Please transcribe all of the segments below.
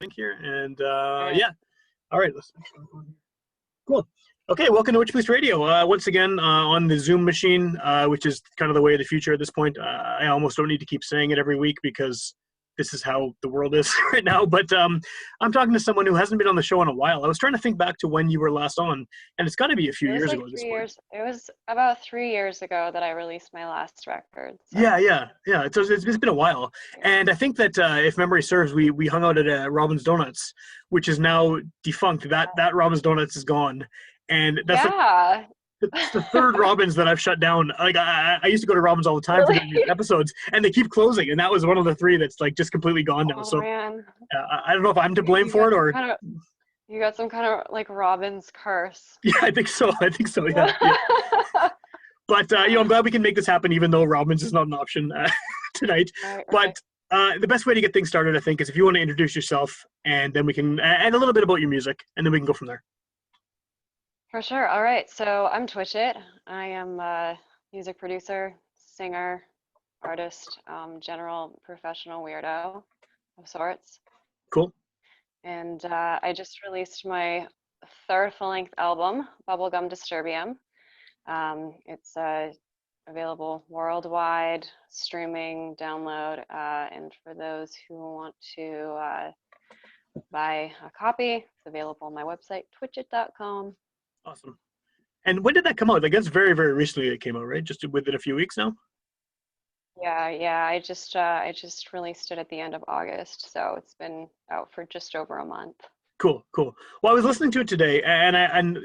think here, and Right. yeah. All right, let's make sure we're going here. Cool. Okay, welcome to Witchpolice Radio. Once again, on the Zoom machine, which is kind of the way of the future at this point. I almost don't need to keep saying it every week because this is how the world is right now. But I'm talking to someone who hasn't been on the show in a while. I was trying to think back to when you were last on, and it's got to be a few It was years like ago at this 3 point. years. It was about 3 years ago that I released my last record. So. Yeah. It's been a while, and I think that if memory serves, we hung out at Robin's Donuts, which is now defunct. That Robin's Donuts is gone, and that's the third Robin's that I've shut down. Like I used to go to Robin's all the time for doing these episodes, and they keep closing, and that was one of the three that's like just completely gone now. Oh, so man. I don't know if I'm to blame for it or. You got some kind of like Robin's curse. Yeah, I think so. Yeah. But I'm glad we can make this happen, even though Robin's is not an option tonight. Right. But the best way to get things started, I think, is if you want to introduce yourself, and then we can add a little bit about your music, and then we can go from there. For sure. All right. So I'm Twitchitt. I am a music producer, singer, artist, general professional weirdo of sorts. Cool. And I just released my third full-length album, Bubblegum Disturbium. It's available worldwide, streaming, download, and for those who want to buy a copy, it's available on my website, twitchitt.com. Awesome. And when did that come out? Like, that's very, very recently it came out, right? Just within a few weeks now? Yeah. I just released it at the end of August, so it's been out for just over a month. Cool. Well, I was listening to it today, and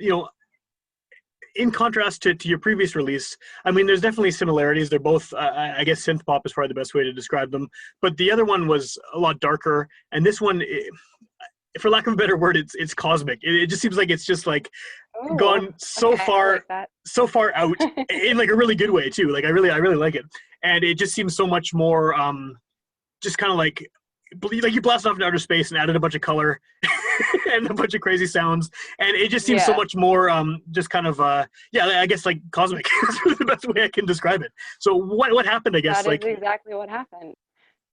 in contrast to your previous release, I mean, there's definitely similarities. They're both, I guess, synthpop is probably the best way to describe them. But the other one was a lot darker, and this one, for lack of a better word, it's cosmic. It just seems like it's just like gone so far out in like a really good way too. Like I really like it, and it just seems so much more just kind of like you blasted off into outer space and added a bunch of color and a bunch of crazy sounds, and it just seems so much more just kind of I guess like cosmic. That's really the best way I can describe it. So what happened? I guess that is exactly what happened.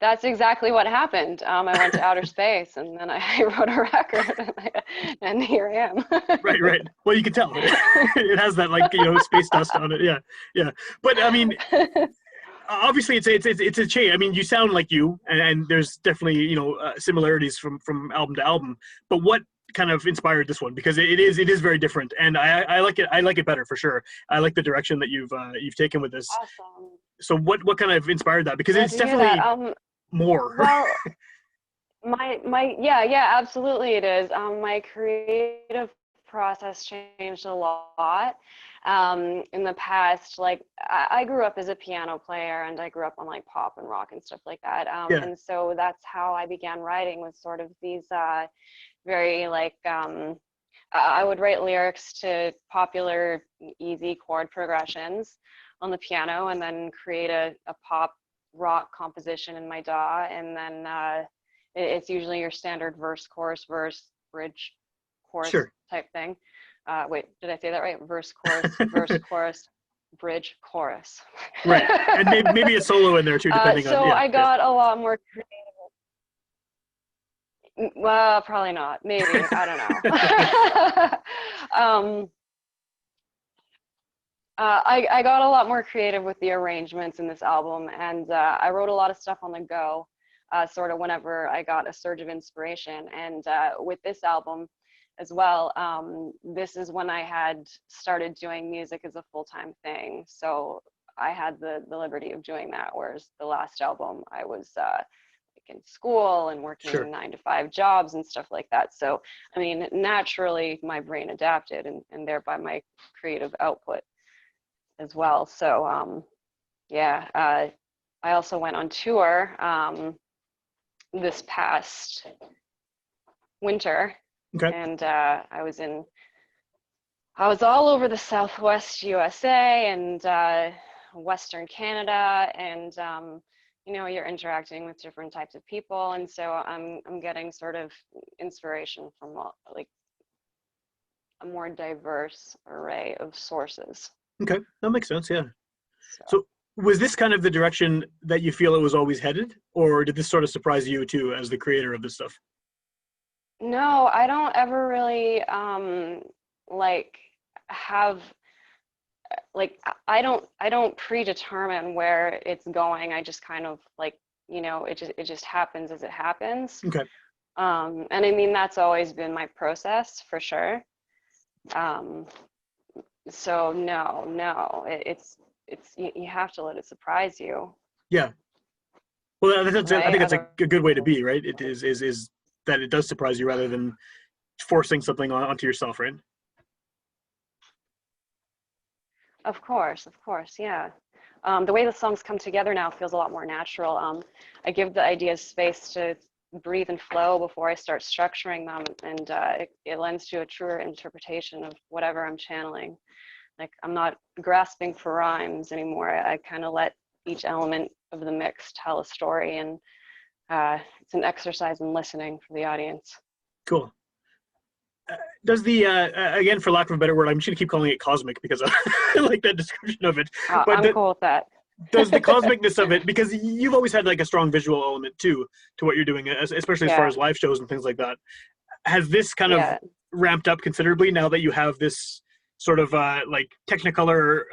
That's exactly what happened. I went to outer space, and then I wrote a record, and here I am. Right. Well, you can tell it has that like space dust on it. Yeah. But I mean, obviously it's a change. I mean, you sound like you, and there's definitely similarities from album to album. But what kind of inspired this one? Because it is very different, and I like it. I like it better for sure. I like the direction that you've taken with this. Awesome. So what kind of inspired that? Because it's definitely more. Well, absolutely it is. My creative process changed a lot. In the past, like I grew up as a piano player, and I grew up on like pop and rock and stuff like that. And so that's how I began writing, with sort of these very like I would write lyrics to popular easy chord progressions on the piano, and then create a pop rock composition in my DAW, and then it's usually your standard verse, chorus, bridge, chorus type thing. Wait, did I say that right? Verse, chorus, verse, chorus, bridge, chorus. Right, and maybe a solo in there too, depending on. So I got a lot more creative. Well, probably not. Maybe, I don't know. I got a lot more creative with the arrangements in this album, and I wrote a lot of stuff on the go, sort of whenever I got a surge of inspiration. And with this album as well, this is when I had started doing music as a full-time thing. So I had the liberty of doing that, whereas the last album I was in school and working 9-to-5 jobs and stuff like that. So, I mean, naturally my brain adapted, and thereby my creative output as well. So I also went on tour this past winter, and I was all over the Southwest USA and Western Canada, and you're interacting with different types of people, and so I'm getting sort of inspiration from like a more diverse array of sources. Okay, that makes sense, yeah. So was this kind of the direction that you feel it was always headed, or did this sort of surprise you too as the creator of this stuff? No, I don't ever really like have like I don't predetermine where it's going. I just kind of like, it just happens as it happens. Okay. And I mean that's always been my process for sure. Um, so no, it's you have to let it surprise you, Yeah. Well, I right? think that's Otherwise, a good way to be, right? It is that it does surprise you rather than forcing something onto yourself, right? of course, yeah. The way the songs come together now feels a lot more natural. I give the ideas space to breathe and flow before I start structuring them, and it lends to a truer interpretation of whatever I'm channeling. Like I'm not grasping for rhymes anymore. I kind of let each element of the mix tell a story, and it's an exercise in listening for the audience. Cool. Does the again, for lack of a better word, I'm just gonna keep calling it cosmic because I like that description of it. But I'm cool with that. does the cosmicness of it, because you've always had like a strong visual element too to what you're doing, especially as far Yeah, as live shows and things like that. Has this kind of yeah. ramped up considerably now that you have this sort of like Technicolor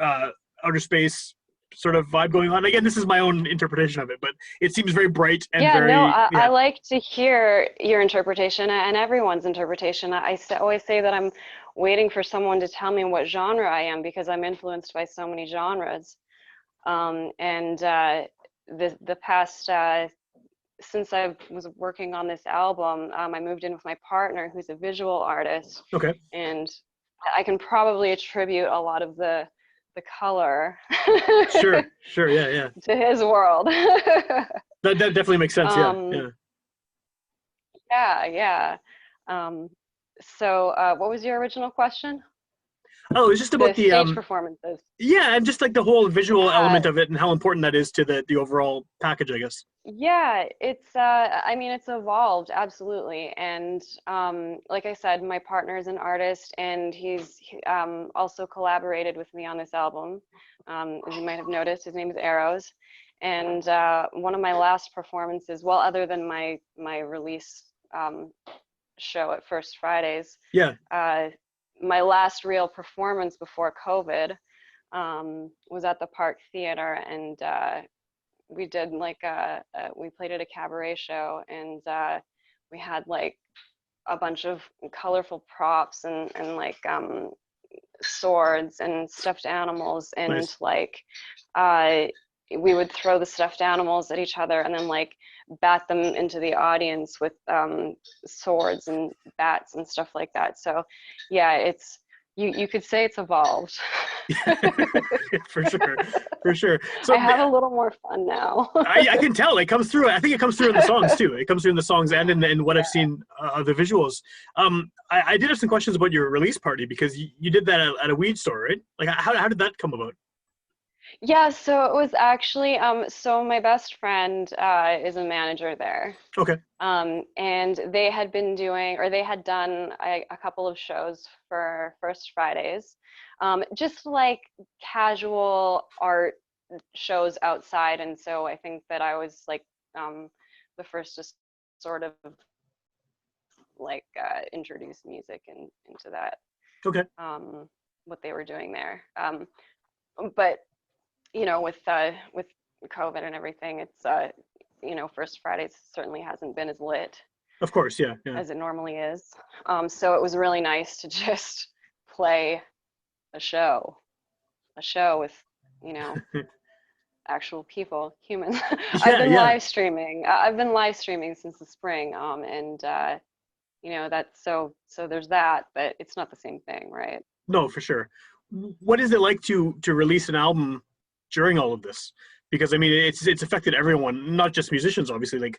outer space sort of vibe going on? Again, this is my own interpretation of it, but it seems very bright and Yeah, no, very I yeah. like to hear your interpretation and everyone's interpretation. Always say that I'm waiting for someone to tell me what genre I am because I'm influenced by so many genres. And the past, since I was working on this album, I moved in with my partner who's a visual artist, Okay. and I can probably attribute a lot of the color Sure. Yeah. to his world. That definitely makes sense. Yeah. um, Yeah. Yeah, yeah. Um, so, what was your original question? Oh, it's just The about the stage performances. yeah, and just like the whole visual Yeah, element of it and how important that is to the overall package, I guess. yeah. I mean, it's evolved absolutely. And like I said, my partner is an artist, and he's also collaborated with me on this album. As you might have noticed, his name is Arrows. And one of my last performances, well, other than my release show at First Fridays. Yeah. My last real performance before COVID was at the Park Theater, and we did like we played at a cabaret show, and we had like a bunch of colorful props and like swords and stuffed animals, and Nice. like uh, we would throw the stuffed animals at each other and then like bat them into the audience with swords and bats and stuff like that. So yeah, it's you could say it's evolved. For sure. For sure. I So have a little more fun now. I can tell it comes through. I think it comes through in the songs too. It comes through in the songs and in what I've Yeah. seen the visuals. I did have some questions about your release party because you did that at a weed store, right? Like how did that come about? Yeah, so it was actually so my best friend is a manager there. Okay. And they had been doing, or they had done a couple of shows for First Fridays, just like casual art shows outside. And so I think that I was like the first to sort of like introduce music into that, Okay. what they were doing there. But with COVID and everything, it's First Fridays certainly hasn't been as lit Of course. Yeah. Yeah. as it normally is. So it was really nice to just play a show, with, you know, actual people, humans. I've Yeah. been Yeah. live streaming. I've been live streaming since the spring, and that's so there's that, but it's not the same thing, right? No, for sure. What is it like to release an album during all of this? Because I mean, it's affected everyone, not just musicians, obviously. Like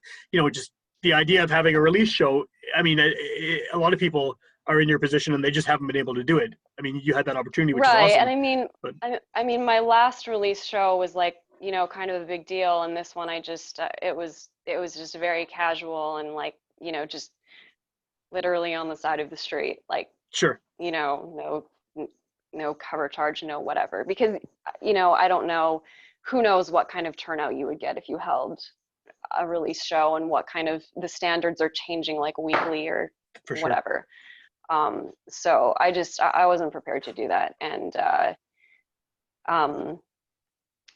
just the idea of having a release show. I mean, a lot of people are in your position and they just haven't been able to do it. I mean, you had that opportunity, which is Right. And awesome. I mean, But I mean, my last release show was like, kind of a big deal, and this one I just it was just very casual and like, just literally on the side of the street, like, sure, no cover charge, no whatever, because I don't know, who knows what kind of turnout you would get if you held a release show and what kind of the standards are changing like weekly or For sure. whatever. So I wasn't prepared to do that. And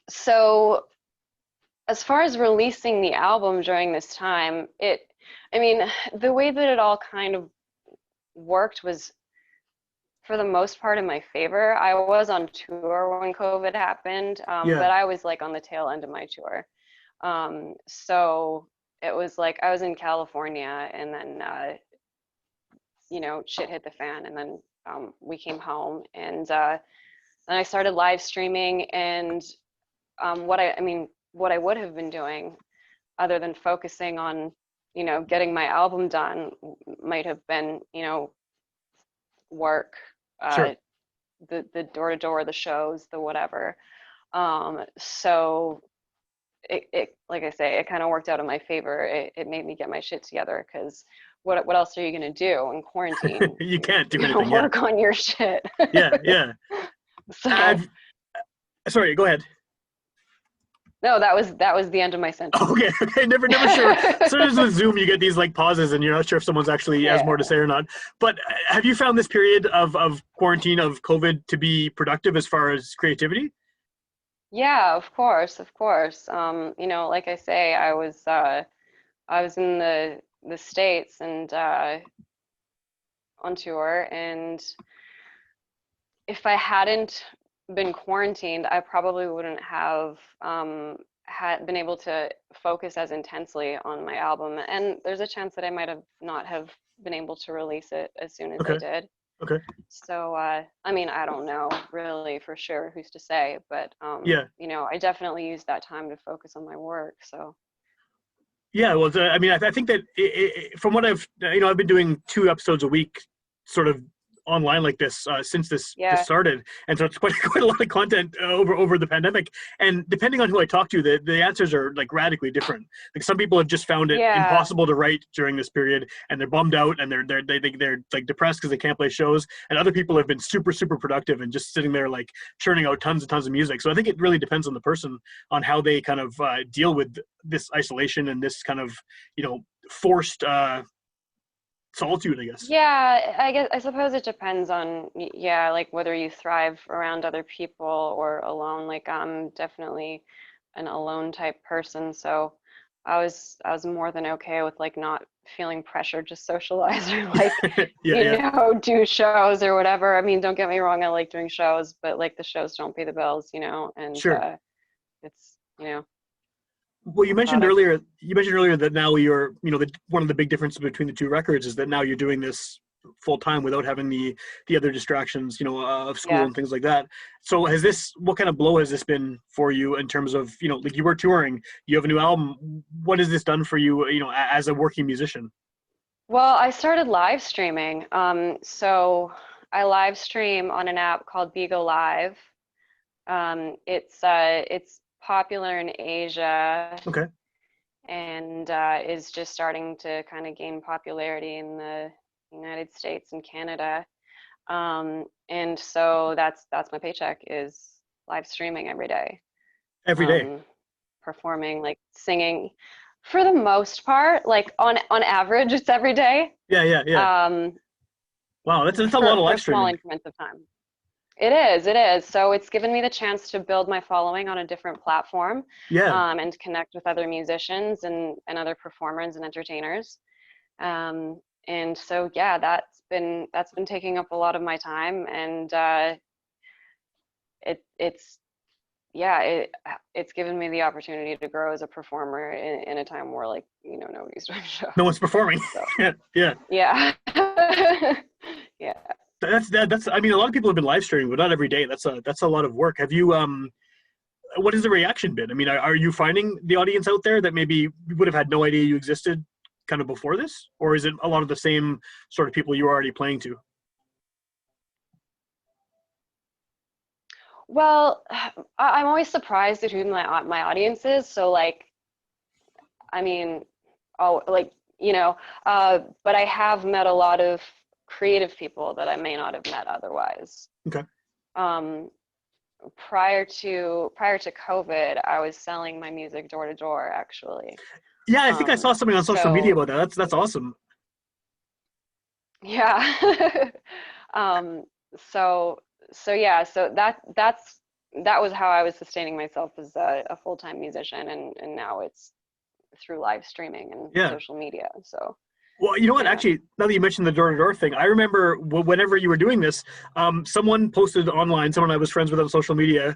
so as far as releasing the album during this time, I mean, the way that it all kind of worked was for the most part in my favor. I was on tour when COVID happened, but I was like on the tail end of my tour. So it was like I was in California, and then you know, shit hit the fan, and then we came home, and then I started live streaming. And what I would have been doing, other than focusing on, you know, getting my album done, might have been, you know, work, Sure. the door-to-door, the shows, the whatever. So it like I say, it kind of worked out in my favor. It made me get my shit together, because what else are you gonna do in quarantine? You can't do You know, anything. work on your shit. Yeah. So Sorry, go ahead. no, that was the end of my sentence. Okay, never sure. Sometimes with Zoom, you get these like pauses, and you're not sure if someone's actually has more to say or not. But have you found this period of quarantine, of COVID, to be productive as far as creativity? Yeah, of course. You know, like I say, I was in the States and on tour, and if I hadn't been quarantined, I probably wouldn't have had been able to focus as intensely on my album, and there's a chance that I might have not have been able to release it as soon as I did. Okay. So I mean, I don't know really for sure, who's to say, but Yeah. you know, I definitely used that time to focus on my work. So Yeah, well, I mean, I think that from what I've been doing 2 episodes a week, sort of online like this since this started, and so it's quite a lot of content over the pandemic. And depending on who I talk to, the answers are like radically different. Like some people have just found it impossible to write during this period, and they're bummed out, and they're like depressed because they can't play shows. And other people have been super productive and just sitting there like churning out tons and tons of music. So I think it really depends on the person, on how they kind of deal with this isolation and this kind of forced solitude, I guess. yeah, I suppose it depends on like whether you thrive around other people or alone. Like I'm definitely an alone type person, so I was more than okay with like not feeling pressured to socialize or like do shows or whatever. I mean, don't get me wrong, I like doing shows, but like the shows don't pay the bills, and it's Well, you mentioned earlier that now you're, one of the big differences between the 2 records is that now you're doing this full time without having the other distractions, of school and things like that. So what kind of blow has this been for you in terms of, like you were touring, you have a new album. What has this done for you, as a working musician? Well, I started live streaming. So I live stream on an app called Bigo Live. It's popular in Asia. Okay. And is just starting to kind of gain popularity in the United States and Canada. And so that's my paycheck, is live streaming every day. Every day. Performing, like singing, for the most part, like on average, it's every day. Yeah. Wow, that's a lot of live streaming. Small increments of time. It is. So it's given me the chance to build my following on a different platform, and connect with other musicians and other performers and entertainers. And so that's been taking up a lot of my time, and it's given me the opportunity to grow as a performer in a time where like nobody's doing shows. No one's performing. So. Yeah. Yeah. That's I mean, a lot of people have been live streaming, but not every day. That's a lot of work. Have you what has the reaction been? I mean, are you finding the audience out there that maybe would have had no idea you existed kind of before this, or is it a lot of the same sort of people you were already playing to? Well, I'm always surprised at who my audience is. So like, I mean, but I have met a lot of creative people that I may not have met otherwise. Okay. Prior to COVID, I was selling my music door to door, actually. Yeah, I think I saw something on social media So about that. That's awesome. yeah. um, so yeah, so that was how I was sustaining myself as a full-time musician, and now it's through live streaming and Yeah. social media. So Well, you know what? yeah. Actually, now that you mentioned the door-to-door thing, I remember whenever you were doing this, someone posted online, someone I was friends with on social media,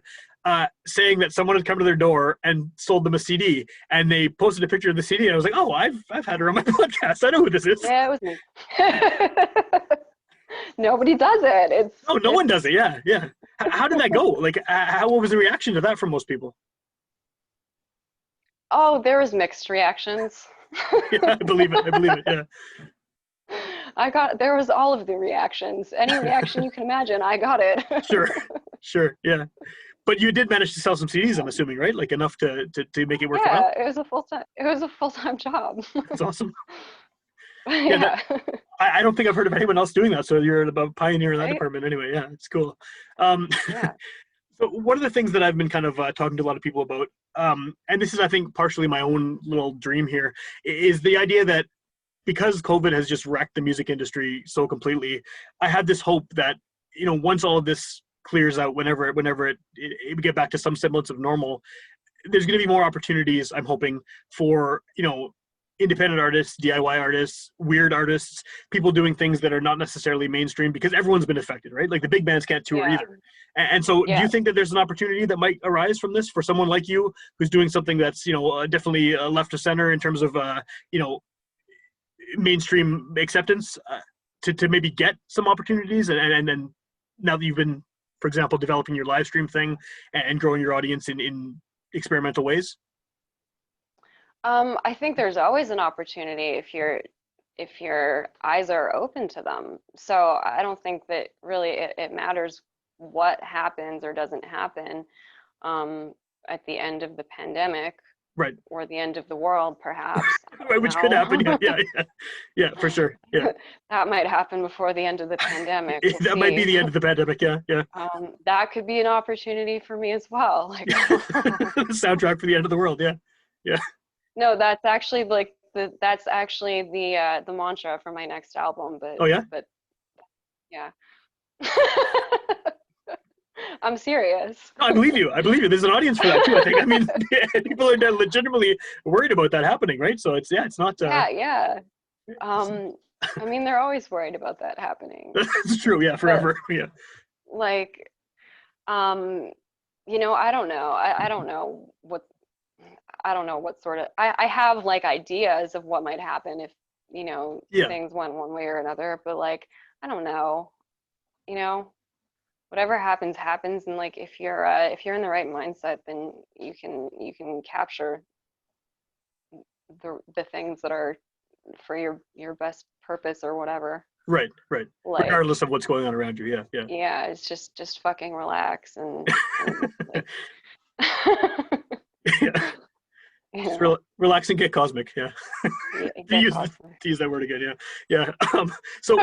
saying that someone had come to their door and sold them a CD, and they posted a picture of the CD, and I was like, "Oh, I've had her on my podcast. I know who this is." Yeah, it was me. Nobody does it. Oh, no one It's does it. Yeah, yeah. How did that go? Like, how what was the reaction to that from most people? Oh, there was mixed reactions. Yeah, I believe it. I believe it. Yeah. There was all of the reactions. Any reaction you can imagine, I got it. Sure. Sure. Yeah. But you did manage to sell some CDs, I'm assuming, right? Like enough to make it worthwhile. Yeah, it was a full-time job. That's awesome. Yeah, Yeah. I don't think I've heard of anyone else doing that. So you're a pioneer in that Right? department anyway. Yeah, it's cool. Um, Yeah. so one of the things that I've been kind of talking to a lot of people about, and this is, I think, partially my own little dream here, is the idea that because COVID has just wrecked the music industry so completely, I have this hope that, once all of this clears out, whenever it get back to some semblance of normal, there's going to be more opportunities, I'm hoping, for independent artists, DIY artists, weird artists, people doing things that are not necessarily mainstream, because everyone's been affected, right? Like the big bands can't tour Yeah. either. And so do Yeah. you think that there's an opportunity that might arise from this for someone like you who's doing something that's definitely left of center in terms of you know mainstream acceptance, to maybe get some opportunities, and then now that you've been, for example, developing your live stream thing and growing your audience in experimental ways? I think there's always an opportunity if your eyes are open to them. So I don't think that really it matters what happens or doesn't happen um, at the end of the pandemic Right. or the end of the world, perhaps. I Right, don't which could happen. Yeah, know. yeah, yeah, yeah, for sure. Yeah. That might happen before the end of the pandemic. We'll That might be see. the end of the pandemic. Yeah, yeah. That could be an opportunity for me as well. Like, Soundtrack for the end of the world. Yeah, yeah. no, that's actually the mantra for my next album. But Oh yeah. yeah, I'm serious. No, I believe you. I believe you. There's an audience for that too. I think. I mean, people are legitimately worried about that happening, right? So it's not. Yeah, yeah. I mean, they're always worried about that happening. It's true. Yeah, But forever. Yeah. like, um, I don't know. I don't know what sort of. I have like ideas of what might happen if Yeah. things went one way or another. But like, I don't know. You know, whatever happens happens, and like if you're in the right mindset, then you can capture the things that are for your best purpose or whatever. Right. Right. Like, Regardless of what's going on around you. Yeah. Yeah. yeah, it's just fucking relax and like Yeah. you Just know, relax and get cosmic. Yeah. yeah, to get use cosmic. to use that word again. Yeah. Yeah. So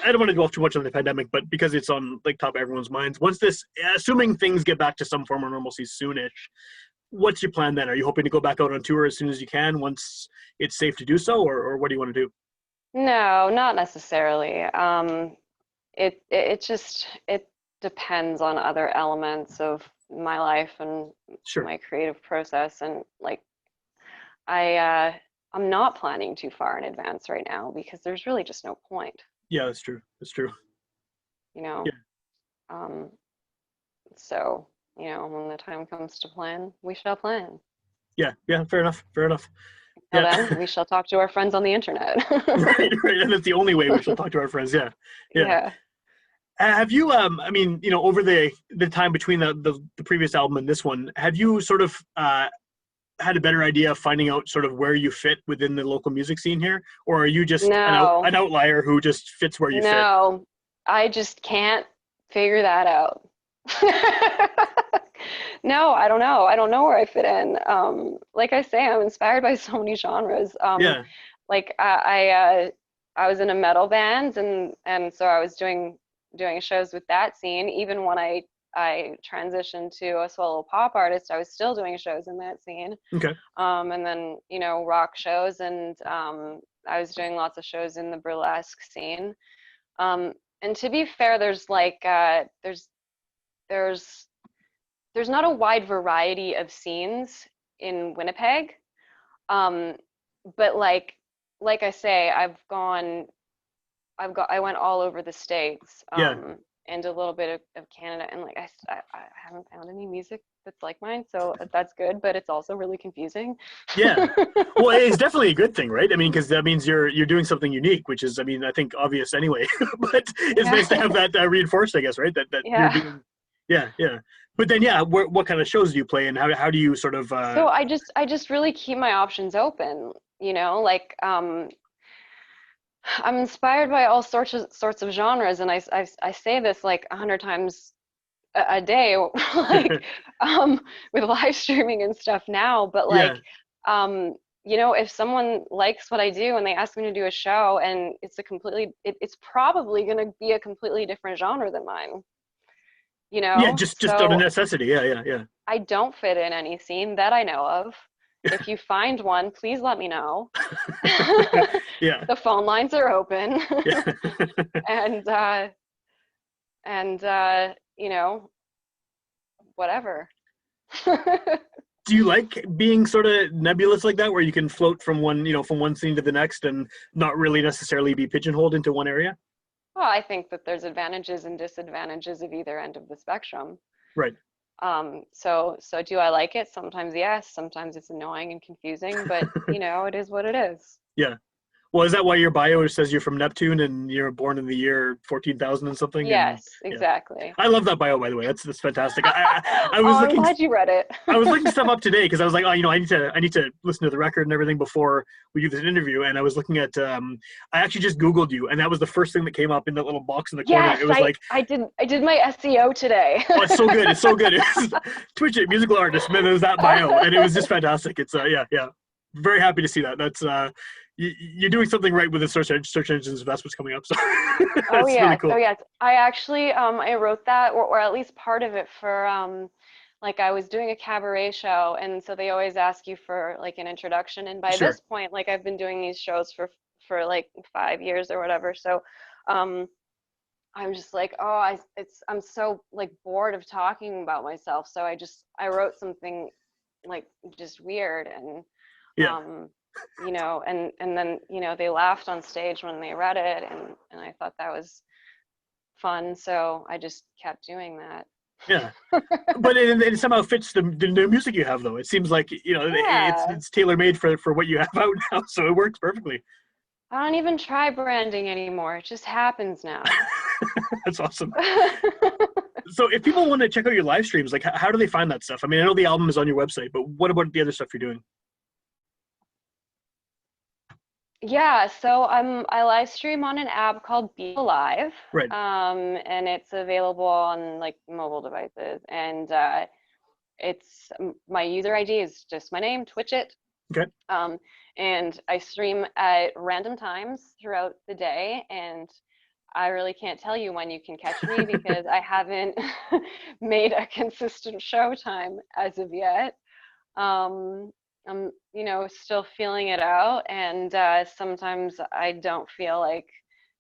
I don't want to go off too much on the pandemic, but because it's on like top of everyone's minds, once this, assuming things get back to some form of normalcy soonish, what's your plan then? Are you hoping to go back out on tour as soon as you can once it's safe to do so, or what do you want to do? No, not necessarily. It depends on other elements of my life and Sure. my creative process, and like I'm not planning too far in advance right now because there's really just no point, Yeah, that's true. That's true. you know. Yeah. Um, so, when the time comes to plan, we shall plan. Yeah. Yeah. Fair enough. Fair enough. Till Yeah. then, we shall talk to our friends on the internet. Right. Right. And that's the only way we shall talk to our friends. Yeah. Yeah. Yeah. Have you, I mean, over the time between the previous album and this one, have you sort of had a better idea of finding out sort of where you fit within the local music scene here, or are you just No, an outlier who just fits where you fit? no, I just can't figure that out. No, I don't know. I don't know where I fit in. Like I say, I'm inspired by so many genres. Yeah. Like I was in a metal band, and so I was doing shows with that scene. Even when I transitioned to a solo pop artist, I was still doing shows in that scene. Okay. And then, you know, rock shows, and I was doing lots of shows in the burlesque scene. And to be fair, there's like there's not a wide variety of scenes in Winnipeg. But like I say, I went all over the States, Yeah. and a little bit of Canada, and like I haven't found any music that's like mine, so that's good, but it's also really confusing. Yeah. Well, it's definitely a good thing, right? I mean, because that means you're doing something unique, which is, I mean, I think obvious anyway. But it's nice to have that reinforced, I guess, right? That you're Yeah. doing. Yeah, yeah. But then, yeah, what kind of shows do you play, and how do you sort of? So I just really keep my options open, you know, like I'm inspired by all sorts of genres, and I say this like 100 times a day, like with live streaming and stuff now. But Yeah. like, you know, if someone likes what I do and they ask me to do a show, and it's probably going to be a completely different genre than mine. You Yeah, know, just out of so necessity. Yeah, yeah, yeah. I don't fit in any scene that I know of. If you find one, please let me know. Yeah. The phone lines are open. Yeah. and you know, whatever. Do you like being sort of nebulous like that, where you can float from one scene to the next and not really necessarily be pigeonholed into one area? Well, I think that there's advantages and disadvantages of either end of the spectrum. Right. So do I like it? Sometimes yes, sometimes it's annoying and confusing, but you know, it is what it is. Yeah. Well, is that why your bio says you're from Neptune and you're born in the year 14,000 and something? And Yes, yeah, exactly. I love that bio, by the way. That's fantastic. I Oh, was I'm looking glad you read it. I was looking stuff up today because I was like, oh, I need to listen to the record and everything before we do this interview. And I was looking at I actually just Googled you, and that was the first thing that came up in that little box in the corner. Yes, It was like, I did my SEO today. oh, it's so good. It's so good. It was Twitchitt, musical artist, and then there's that bio, and it was just fantastic. It's yeah. Very happy to see that. That's you're doing something right with the search engines if that's what's coming up. So Oh that's really yes, cool. oh yes. I actually I wrote that, or at least part of it, for like I was doing a cabaret show, and so they always ask you for like an introduction, and by Sure. this point, like I've been doing these shows for like 5 years or whatever. So um I'm just like, oh, I'm so like bored of talking about myself, so I wrote something like just weird, and Yeah. you know, and then, you know, they laughed on stage when they read it, and I thought that was fun, so I just kept doing that. Yeah. But it somehow fits the new music you have, though. It seems like Yeah, it's tailor made for what you have out now, so it works perfectly. I don't even try branding anymore. It just happens now. That's awesome. So if people want to check out your live streams, like how do they find that stuff? I mean, I know the album is on your website, but what about the other stuff you're doing? Yeah, so I live stream on an app called Be Alive, Right. and it's available on like mobile devices, and it's my user ID is just my name, Twitchitt. Okay. And I stream at random times throughout the day, and I really can't tell you when you can catch me because I haven't made a consistent show time as of yet. I'm, you know, still feeling it out, and sometimes I don't feel like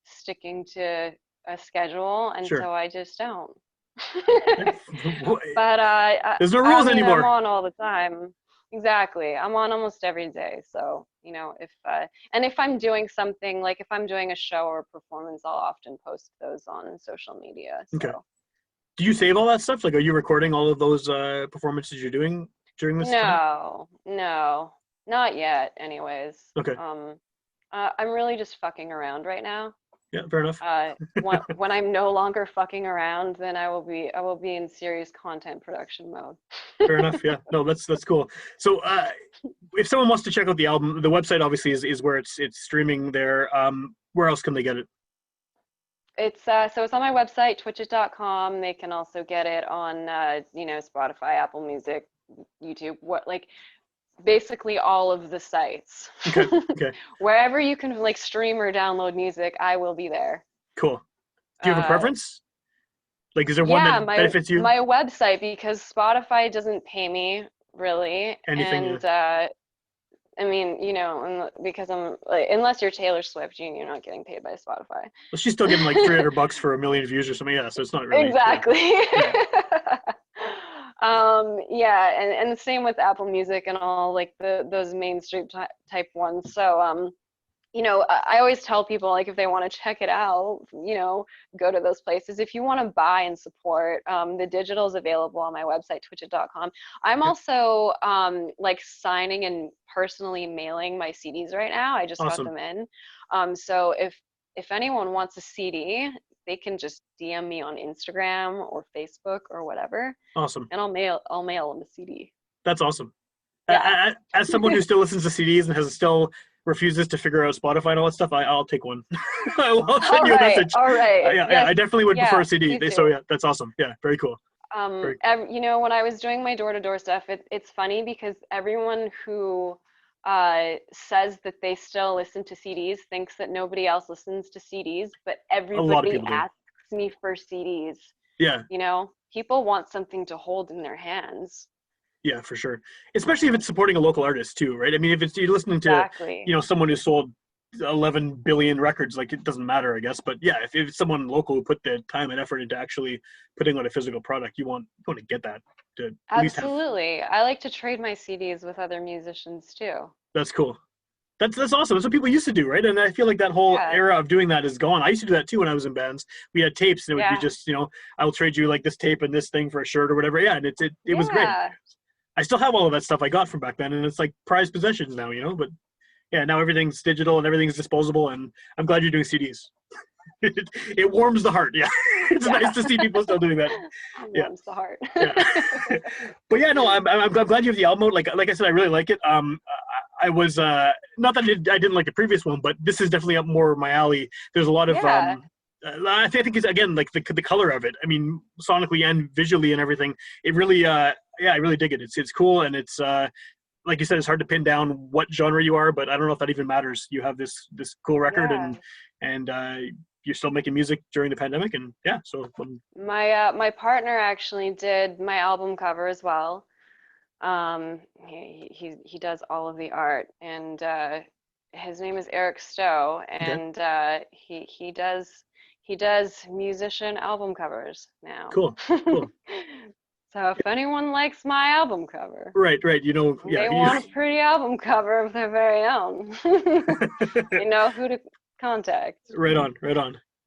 sticking to a schedule, and Sure. so I just don't. But There's no I rules mean, I'm anymore. on all the time. Exactly. I'm on almost every day. So, you know, if I'm doing something, like if I'm doing a show or a performance, I'll often post those on social media. Okay. So, Do you save all that stuff? Like, are you recording all of those performances you're doing during this time? no, not yet, anyways. Okay. I'm really just fucking around right now. Yeah, fair enough. When I'm no longer fucking around, then I will be in serious content production mode. Fair enough. Yeah. No, that's cool. So, if someone wants to check out the album, the website obviously is where it's streaming there. Where else can they get it? It's so it's on my website, twitchitt.com. They can also get it on you know, Spotify, Apple Music, YouTube, basically all of the sites. Okay. Okay. Wherever you can like stream or download music, I will be there. Cool. Do you have a preference? Like, is there one Yeah, that benefits you? my website, because Spotify doesn't pay me really, Anything? Yeah. and I mean, because I'm like, unless you're Taylor Swift, you're not getting paid by Spotify. Well, she's still getting like $300 for a million views or something. Yeah, so it's not really. Yeah. Exactly. Yeah. Yeah, and the same with Apple Music and all like those mainstream type ones. So I always tell people, like, if they want to check it out, go to those places. If you want to buy and support, the digital is available on my website, twitchitt.com. I'm Yeah. also like signing and personally mailing my CDs right now. I just got Awesome. them in. So if anyone wants a CD, they can just DM me on Instagram or Facebook or whatever, Awesome. and I'll mail them a CD. That's awesome. Yeah. As someone who still listens to CDs and has still refuses to figure out Spotify and all that stuff, I'll take one. I'll send you a message. All right. Yeah, Yes, I definitely would prefer yeah, a CD. me too. So yeah, that's awesome. Yeah, very cool. Very When I was doing my door-to-door stuff, it's funny because everyone who says that they still listen to CDs thinks that nobody else listens to CDs, but A lot of everybody people do. asks me for CDs. Yeah, People want something to hold in their hands. yeah, for sure. Especially if it's supporting a local artist too, right? I mean, if it's you're listening to, Exactly. someone who sold 11 billion records, like it doesn't matter, I guess. But yeah, if it's someone local who put the time and effort into actually putting out a physical product, you want to get that to at least have. Absolutely. I like to trade my CDs with other musicians too. That's cool. That's awesome. That's what people used to do, right? And I feel like that whole Yeah. era of doing that is gone. I used to do that too when I was in bands. We had tapes, and it would be Yeah. just, I will trade you like this tape and this thing for a shirt or whatever. Yeah, and it was great. Yeah. I still have all of that stuff I got from back then, and it's like prized possessions now, But yeah, now everything's digital and everything's disposable, and I'm glad you're doing CDs. It warms the heart. Yeah, it's nice to see people still doing that. It warms the heart. Yeah. But yeah, no, I'm glad you have the album out. Like I said, I really like it. I was not that I didn't like the previous one, but this is definitely up more my alley. There's a lot of Yeah. I think it's again like the color of it. I mean, sonically and visually and everything. It really I really dig it. It's cool, and it's like you said, it's hard to pin down what genre you are, but I don't know if that even matters. You have this cool record, Yeah. and you're still making music during the pandemic, and yeah. So My partner actually did my album cover as well. He does all of the art, and his name is Eric Stowe, okay, and he does musician album covers now. cool. So if anyone likes my album cover, Right. they want a pretty album cover of their very own, they know who to contact. Right on.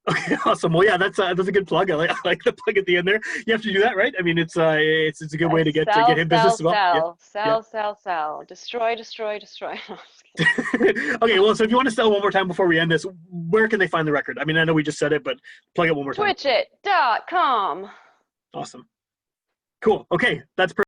Okay, awesome. Well, yeah, that's a good plug. I like the plug at the end there. You have to do that, right? I mean, it's a good way to get him business as well. Sell. Destroy. No, I'm just kidding. Okay, well, so if you want to sell one more time before we end this, where can they find the record? I mean, I know we just said it, but plug it one more time. Twitchitt.com. Awesome. Cool. Okay, that's perfect.